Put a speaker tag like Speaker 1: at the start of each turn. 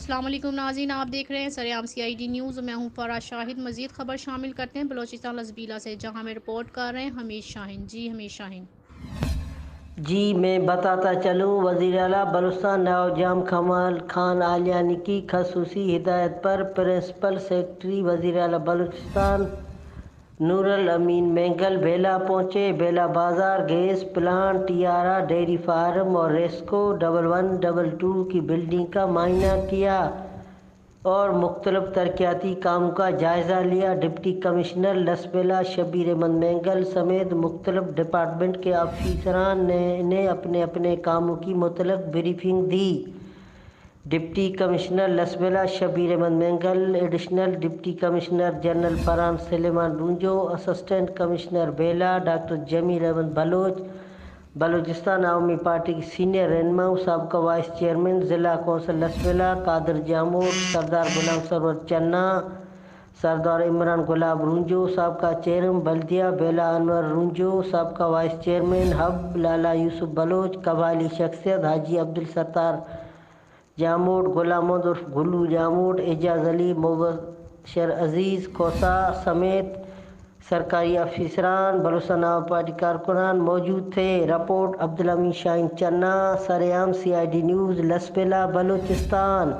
Speaker 1: السلام علیکم ناظرین، آپ دیکھ رہے ہیں سریام CID نیوز۔ میں ہوں فرا شاہد۔ مزید خبر شامل کرتے ہیں بلوچستان لسبیلا سے، جہاں میں رپورٹ کر رہے ہیں حمید شاہین۔ حمید شاہین
Speaker 2: میں بتاتا چلوں، وزیر اعلیٰ بلوچستان نواب جام کمال خان عالیانی کی خصوصی ہدایت پر پرنسپل سیکرٹری وزیر اعلیٰ بلوچستان نور الامین مینگل بیلا پہنچے۔ بیلا بازار، گیس پلانٹ، ٹیارا ڈیری فارم اور ریسکو 1122 کی بلڈنگ کا معائنہ کیا اور مختلف ترقیاتی کاموں کا جائزہ لیا۔ ڈپٹی کمشنر لسبیلا شبیر احمد مینگل سمیت مختلف ڈپارٹمنٹ کے افسران نے اپنے اپنے کاموں کی متعلق بریفنگ دی۔ Deputy commissioner Lasbela Shabbir Ahmed Mengal, additional deputy commissioner general Farhan Suleman Ranjho, assistant commissioner Bela doctor Jameel Ahmed Baloch, Balochistan Awami party کے سینئر رہنما، سابقہ وائس چیئرمین ضلع کونسل لسبیلا قادر جاموٹ، سردار غلام سرور چنا، سردار عمران گلاب رنجو، سابقہ چیئرمین بلدیہ بیلا انور رنجو، سابقہ وائس چیئرمین ہب لالا یوسف بلوچ، قبائلی شخصیت حاجی عبدالستار جاموٹ، غلام محمد عرف گلو جاموٹ، اعجاز علی، مبشر عزیز کوسہ سمیت سرکاری افسران، بلوچستان عوامی پارٹی کارکنان موجود تھے۔ رپورٹ عبدالامین شاہین چنا، سریام CID نیوز، لسبیلا، بلوچستان۔